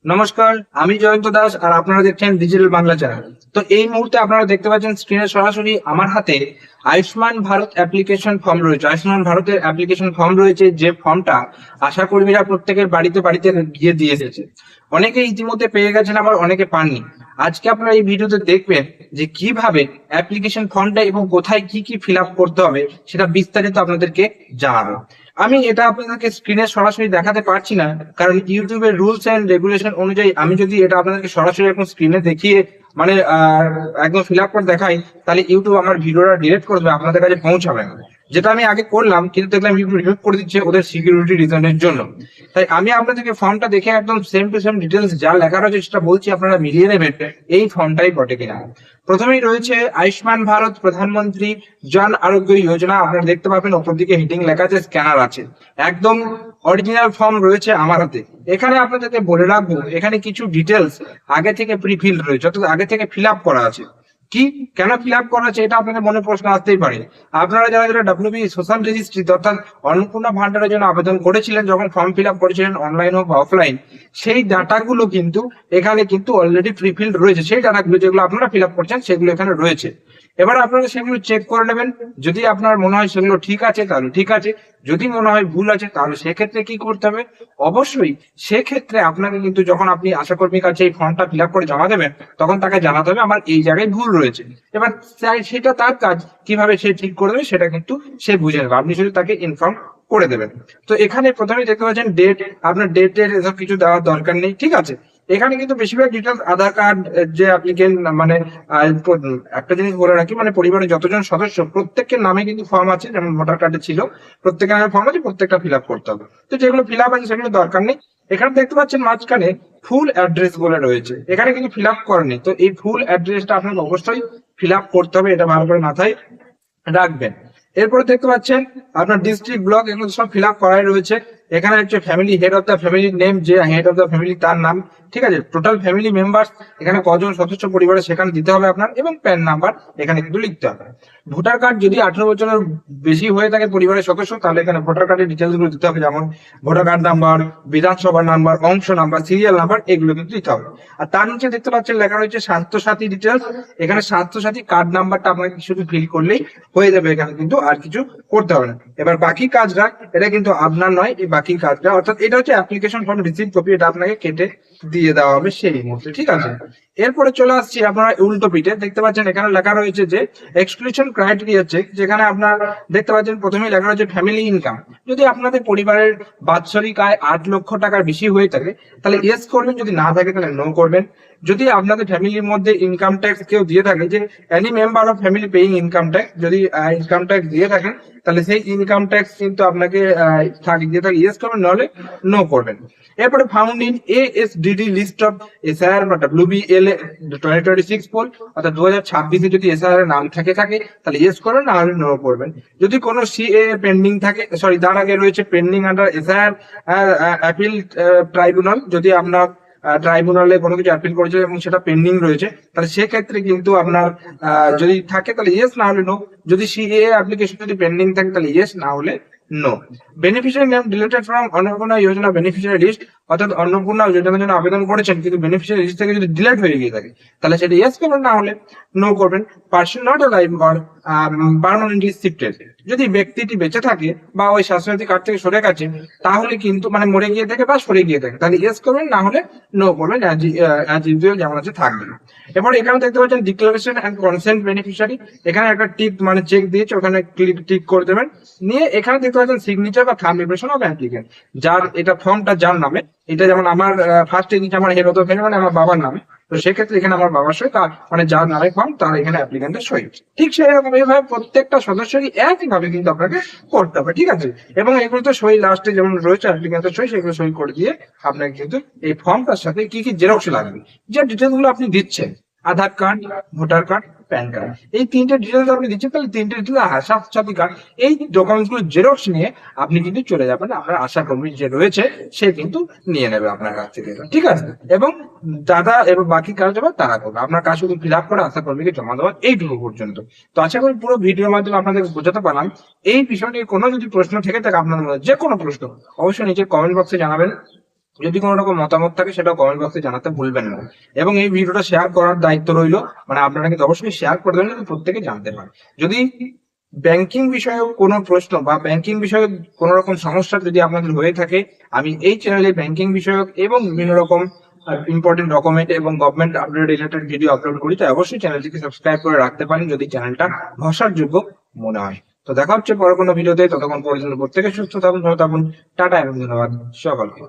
নমস্কার, আমি জয়ন্ত দাস আর আপনারা দেখছেন ডিজিটাল বাংলা চ্যানেল। তো এই মুহূর্তে আপনারা দেখতে পাচ্ছেন স্ক্রিনে সরাসরি আমার হাতে আয়ুষ্মান ভারত অ্যাপ্লিকেশন ফর্ম রয়েছে। আয়ুষ্মান ভারতের অ্যাপ্লিকেশন ফর্ম রয়েছে, যে ফর্মটা আশা কর্মীরা প্রত্যেকের বাড়িতে বাড়িতে গিয়ে দিয়ে এসেছে। অনেকে ইতিমধ্যে পেয়ে গেছেন, আবার অনেকে পাননি। আজকে আপনারা এই ভিডিওতে দেখবেন যে কিভাবে অ্যাপ্লিকেশন ফর্মটা এবং কোথায় কি কি ফিল আপ করতে হবে সেটা বিস্তারিত আপনাদেরকে জানাবো। আমি এটা আপনাদেরকে স্ক্রিনে সরাসরি দেখাতে পারছি না, কারণ ইউটিউবের রুলস এন্ড রেগুলেশন অনুযায়ী আমি যদি এটা আপনাদেরকে সরাসরি এখন স্ক্রিনে দেখিয়ে মানে একদম ফিল আপ করে দেখাই, তাহলে ইউটিউব আমার ভিডিওটা ডিলিট করে দেবে, আপনাদের কাছে পৌঁছাবে না। যেটা আমি আগে করলাম, কিন্তু দেখলাম ইউটিউব রিমুভ করে দিচ্ছে ওদের সিকিউরিটি রিজনের জন্য। তাই আমি আপনাদেরকে ফর্মটা দেখে একদম সেম টু সেম ডিটেলস যা লেখা রয়েছে সেটা বলছি, আপনারা মিলিয়ে নেবেন এই ফর্মটাই বটে কিনা। প্রথমেই রয়েছে আয়ুষ্মান ভারত প্রধানমন্ত্রী জন আরোগ্য যোজনা। আপনারা দেখতে পাবেন ওপর দিকে হিডিং লেখা আছে, স্ক্যানার আছে, একদম অরিজিনাল ফর্ম রয়েছে আমার হাতে। এখানে আপনাদেরকে বলে রাখবো, এখানে কিছু ডিটেলস আগে থেকে প্রিফিল রয়েছে, অর্থাৎ আগে থেকে ফিল আপ করা আছে। কি কেন ফিল আপ করা আছে এটা আপনাদের মনে প্রশ্ন আসতেই পারে। আপনারা যারা যারা ডাব্লিউবি সোশ্যাল রেজিস্ট্রি অর্থাৎ অন্নপূর্ণা ভান্ডারের জন্য আবেদন করেছিলেন, যখন ফর্ম ফিল আপ করেছিলেন অনলাইন হোক বা অফলাইন, সেই ডাটাগুলো কিন্তু এখানে কিন্তু অলরেডি প্রিফিল্ড রয়েছে। সেই ডাটাগুলো যেগুলো আপনারা ফিল আপ করছেন সেগুলো এখানে রয়েছে। এবার আপনারা সেগুলো চেক করে নেবেন। যদি আপনার মনে হয় সেগুলো ঠিক আছে তাহলে ঠিক আছে, যদি মনে হয় ভুল আছে তাহলে সেক্ষেত্রে কি করতে হবে? অবশ্যই সেক্ষেত্রে আপনাকে কিন্তু যখন আপনি আশাকর্মীর কাছে এই ফর্মটা ফিল আপ করে জমা দেবেন, তখন তাকে জানাতে হবে আমার এই জায়গায় ভুল রয়েছে। এবার সেটা তার কাজ, কিভাবে সে ঠিক করে দেবে সেটা কিন্তু সে বুঝে নেবে, আপনি শুধু তাকে ইনফর্ম করে দেবেন। তো এখানে প্রথমে দেখতে পাচ্ছেন ডেট, আপনার ডেটের এসব কিছু দেওয়ার দরকার নেই, ঠিক আছে। এখানে কিন্তু বেশিরভাগ ডিটেলস আধার কার্ড, যে অ্যাপ্লিকেন্ট মানে একটা জিনিস বলে রাখি, মানে পরিবারের যতজন সদস্য প্রত্যেকের নামে কিন্তু ফর্ম আছে, যেমন ভোটার কার্ডে ছিল প্রত্যেকের নামে ফর্ম আছে, প্রত্যেকটা ফিল আপ করতে হবে। তো যেগুলো ফিল আপ আছে সেগুলো দরকার নেই। এখানে দেখতে পাচ্ছেন মাঝখানে ফুল অ্যাড্রেস বলে রয়েছে, এখানে কিন্তু ফিল আপ করেনি। তো এই ফুল অ্যাড্রেসটা আপনাকে অবশ্যই ফিল আপ করতে হবে, এটা ভালো করে মাথায় রাখবেন। এরপরে দেখতে পাচ্ছেন আপনার ডিস্ট্রিক্ট, ব্লক, এগুলো সব ফিল আপ করাই রয়েছে। এখানে হচ্ছে ফ্যামিলি, হেড অফ দ্য ফ্যামিলির নেম, যে হেড অফ দ্য ফ্যামিলি তার নাম, ঠিক আছে। টোটাল ফ্যামিলি মেম্বার্স, এখানে কজন সদস্য পরিবারে সেখানে দিতে হবে আপনার, এবং প্যান নাম্বার এখানে কিন্তু লিখতে হবে। ভোটার কার্ড যদি 18 বছরের বেশি হয়ে থাকে পরিবারের সদস্য, তাহলে এখানে ভোটার কার্ডের ডিটেলস গুলো দিতে হবে, যেমন ভোটার কার্ড নাম্বার, বিধানসভা নাম্বার, অংশ নাম্বার, সিরিয়াল নাম্বার, এগুলো কিন্তু দিতে হবে। আর তার নিচে দেখতে পাচ্ছেন লেখা রয়েছে স্বাস্থ্যসাথী ডিটেলস। এখানে স্বাস্থ্যসাথী কার্ড নাম্বারটা আপনাকে শুধু ফিল করলেই হয়ে যাবে, এখানে কিন্তু আর কিছু করতে হবে না। এবার বাকি কাজটা, এটা কিন্তু আপনার নয়, এই বাকি কাজটা অর্থাৎ এটা হচ্ছে অ্যাপ্লিকেশন ফর্ম রিসিভ কপি, এটা আপনাকে কেটে দিয়ে দেওয়া হবে সেই মুহূর্তে, ঠিক আছে। এরপরে চলে আসছি আপনারা উল্টো পিঠে, দেখতে পাচ্ছেন এখানে লেখা রয়েছে যে এক্সক্লুশন ক্রাইটেরিয়া চেক, যেখানে আপনার দেখতে পাচ্ছেন প্রথমেই লেখা রয়েছে ফ্যামিলি ইনকাম। যদি আপনাদের পরিবারের বাৎসরিক আয় 8 লক্ষ টাকার বেশি হয়ে থাকে তাহলে ইয়েস করবেন, যদি না থাকে তাহলে নো করবেন। যদি আপনাদের ফ্যামিলির মধ্যে ইনকাম ট্যাক্স কেউ দিয়ে থাকে, যে any member of family paying income tax, যদি ইনকাম ট্যাক্স দিয়ে থাকেন তাহলে সেই ইনকাম ট্যাক্স কিন্তু আপনাকে দিয়ে থাকে, ইয়েস করবেন, নাহলে নো করবেন। এরপরে found in ASDD list of SIR বা WBL 2026 পোল, অর্থাৎ 2026 যদি এসআইআর এর নাম থাকে তাহলে ইয়েস করবেন, না হলে নো করবেন। যদি কোনো CA পেন্ডিং থাকে, সরি তার আগে রয়েছে pending under SIR appeal tribunal, যদি আপনার ট্রাইব্যুনালে কোনো কিছু অ্যাপিল করেছে এবং সেটা পেন্ডিং রয়েছে, তাহলে সেক্ষেত্রে কিন্তু আপনার যদি থাকে তাহলে ইয়েস, না হলে নো। যদি CA অ্যাপ্লিকেশন যদি পেন্ডিং থাকে তাহলে ইয়েস, না হলে no. Beneficiary name deleted from Annapurna Yojana beneficiary list, অর্থাৎ অন্নপূর্ণা যোজনার জন্য আবেদন করেছেন কিন্তু বেনিফিশিয়ারি লিস্ট থেকে যদি ডিলিট হয়ে গিয়ে থাকে তাহলে সেটা ইয়েস করবেন, না হলে নো করবেন। Person not alive or permanently shifted, যদি ব্যক্তিটি বেঁচে থাকে বা ওই স্বাস্থ্যসাথী কার্ড থেকে সরে গেছে, তাহলে কিন্তু মানে মরে গিয়ে থাকে বা সরে গিয়ে থাকে, তাহলে ইয়েস করবেন, না হলে নো করবেন, অ্যাজ ইউজুয়াল যেমন আছে থাকবেন। এবার এখানে দেখতে পাচ্ছেন ডিক্লারেশন এন্ড কনসেন্ট বেনিফিশিয়ারি, এখানে একটা টিক মানে চেক দিয়েছে, ওখানে টিক করে দেবেন। নিয়ে এখানে দেখতে পাচ্ছেন সিগনেচার বা থাম্ব ইমপ্রেশন অফ অ্যাপ্লিকেন্ট, যার এটা ফর্মটা যার নামে, এটা যেমন আমার ফার্স্ট সিগনেচার আমার হেড অফ দ্য ফ্যামিলি মানে আমার বাবার নামে, তো সেক্ষেত্রে এখানে আমার বাবার সই, তার মানে যার নামে ফর্ম তার এখানে অ্যাপ্লিকেন্টের সই। ঠিক সেই রকম এইভাবে প্রত্যেকটা সদস্যরই একইভাবে কিন্তু আপনাকে করতে হবে, ঠিক আছে। এবং এগুলো তো সই লাস্টে যেমন রয়েছে অ্যাপ্লিকেন্টের সই, সেগুলো সই করে দিয়ে আপনাকে কিন্তু এই ফর্মটার সাথে কি কি জেরক্স লাগবে, যে ডিটেলস গুলো আপনি দিচ্ছেন, Aadhaar card, voter card, PAN card, এই তিনটে ডিটেলস আপনি দিচ্ছেন, তাহলে তিনটে ডিটেলস স্বাস্থ্যসাথী কার্ড, এই ডকুমেন্টস গুলো জেরক্স নিয়ে আপনি কিন্তু চলে যাবেন, আপনার আশা কর্মী যে রয়েছে সে কিন্তু নিয়ে নেবে আপনার কাছ থেকে, ঠিক আছে। এবং দাদা এবং বাকি কাজ হবে তারা করবে, আপনার কাজ শুধু ফিল আপ করে আশা কর্মীকে জমা দেওয়া, এইটুকু পর্যন্ত। তো আশা করি পুরো ভিডিওর মাধ্যমে আপনাদের বোঝাতে পারলাম। এই বিষয় নিয়ে কোনো যদি প্রশ্ন থেকে থাকে আপনাদের মধ্যে, যে কোনো প্রশ্ন, অবশ্যই নিচে কমেন্ট বক্সে জানাবেন। যদি কোনো রকম মতামত থাকে সেটা কমেন্ট বক্সে জানাতে ভুলবেন না। এবং এই ভিডিওটা শেয়ার করার দায়িত্ব রইলো, মানে আপনারা কিন্তু অবশ্যই শেয়ার করে দেবেন যাতে প্রত্যেকে জানতে পারে। যদি ব্যাংকিং বিষয়ে কোনো প্রশ্ন বা ব্যাংকিং বিষয়ে কোনো রকম সমস্যা যদি আপনাদের হয়ে থাকে, আমি এই চ্যানেলে ব্যাংকিং বিষয়ক এবং বিভিন্ন রকম ইম্পর্টেন্ট ডকুমেন্ট এবং government update related video upload করি, তাই অবশ্যই চ্যানেলটিকে সাবস্ক্রাইব করে রাখতে পারেন যদি চ্যানেলটা ভরসার যোগ্য মনে হয়। তো দেখা হচ্ছে পরে কোনো ভিডিওতে, ততক্ষণ পর্যন্ত প্রত্যেকে সুস্থ থাকুন, ভালো থাকুন, টাটা এবং ধন্যবাদ সকলকে।